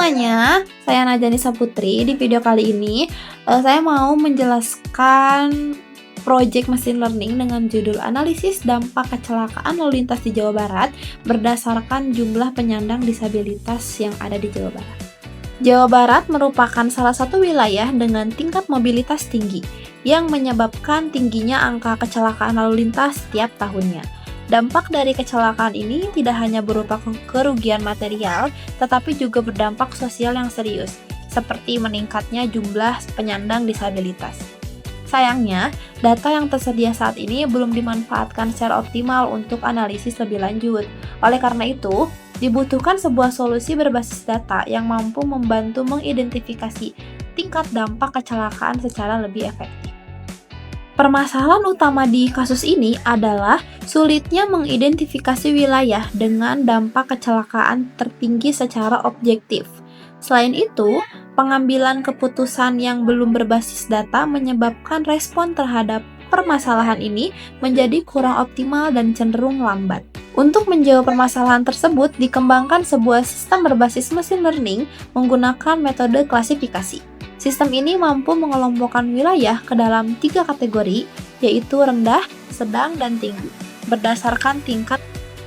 semuanya, saya Najanisa Putri. Di video kali ini, saya mau menjelaskan proyek mesin learning dengan judul Analisis Dampak Kecelakaan Lalu Lintas di Jawa Barat berdasarkan jumlah penyandang disabilitas yang ada di Jawa Barat. Jawa Barat merupakan salah satu wilayah dengan tingkat mobilitas tinggi yang menyebabkan tingginya angka kecelakaan lalu lintas setiap tahunnya. Dampak dari kecelakaan ini tidak hanya berupa kerugian material, tetapi juga berdampak sosial yang serius, seperti meningkatnya jumlah penyandang disabilitas. Sayangnya, data yang tersedia saat ini belum dimanfaatkan secara optimal untuk analisis lebih lanjut. Oleh karena itu, dibutuhkan sebuah solusi berbasis data yang mampu membantu mengidentifikasi tingkat dampak kecelakaan secara lebih efektif. Permasalahan utama di kasus ini adalah sulitnya mengidentifikasi wilayah dengan dampak kecelakaan tertinggi secara objektif. Selain itu, pengambilan keputusan yang belum berbasis data menyebabkan respon terhadap permasalahan ini menjadi kurang optimal dan cenderung lambat. Untuk menjawab permasalahan tersebut, dikembangkan sebuah sistem berbasis mesin learning menggunakan metode klasifikasi. Sistem ini mampu mengelompokkan wilayah ke dalam 3 kategori, yaitu rendah, sedang, dan tinggi, berdasarkan tingkat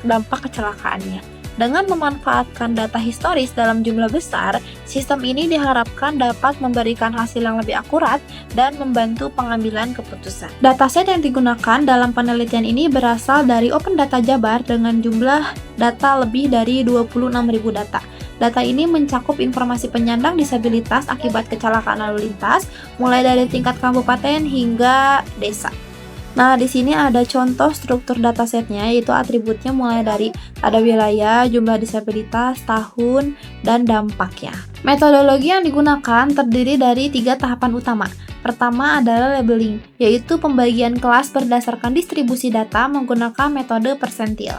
dampak kecelakaannya. Dengan memanfaatkan data historis dalam jumlah besar, sistem ini diharapkan dapat memberikan hasil yang lebih akurat dan membantu pengambilan keputusan. Dataset yang digunakan dalam penelitian ini berasal dari Open Data Jabar dengan jumlah data lebih dari 26.000 data. Data ini mencakup informasi penyandang disabilitas akibat kecelakaan lalu lintas, mulai dari tingkat kabupaten hingga desa. Nah, di sini ada contoh struktur datasetnya, yaitu atributnya mulai dari ada wilayah, jumlah disabilitas, tahun, dan dampaknya. Metodologi yang digunakan terdiri dari 3 tahapan utama. Pertama adalah labeling, yaitu pembagian kelas berdasarkan distribusi data menggunakan metode persentil.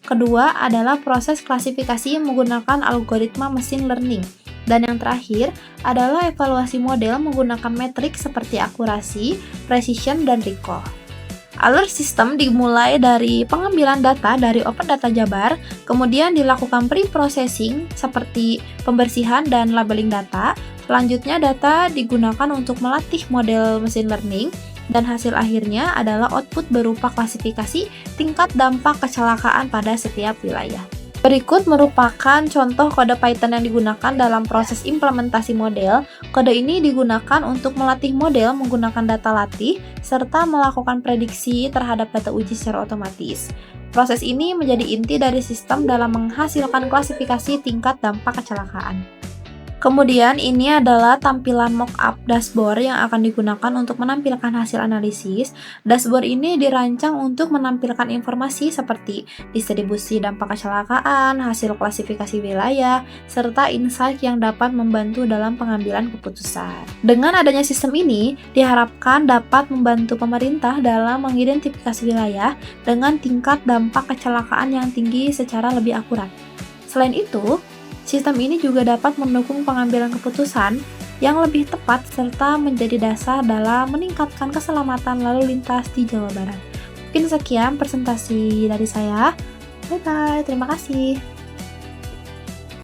Kedua adalah proses klasifikasi menggunakan algoritma mesin learning. Dan yang terakhir adalah evaluasi model menggunakan metrik seperti akurasi, precision, dan recall. Alur sistem dimulai dari pengambilan data dari Open Data Jabar, kemudian dilakukan pre-processing seperti pembersihan dan labeling data. Selanjutnya data digunakan untuk melatih model mesin learning, dan hasil akhirnya adalah output berupa klasifikasi tingkat dampak kecelakaan pada setiap wilayah. Berikut merupakan contoh kode Python yang digunakan dalam proses implementasi model. Kode ini digunakan untuk melatih model menggunakan data latih, serta melakukan prediksi terhadap data uji secara otomatis. Proses ini menjadi inti dari sistem dalam menghasilkan klasifikasi tingkat dampak kecelakaan. Kemudian ini adalah tampilan mockup dashboard yang akan digunakan untuk menampilkan hasil analisis. Dashboard ini dirancang untuk menampilkan informasi seperti distribusi dampak kecelakaan, hasil klasifikasi wilayah, serta insight yang dapat membantu dalam pengambilan keputusan. Dengan adanya sistem ini, diharapkan dapat membantu pemerintah dalam mengidentifikasi wilayah dengan tingkat dampak kecelakaan yang tinggi secara lebih akurat. Selain itu, sistem ini juga dapat mendukung pengambilan keputusan yang lebih tepat serta menjadi dasar dalam meningkatkan keselamatan lalu lintas di Jawa Barat. Mungkin sekian presentasi dari saya. Bye-bye, terima kasih.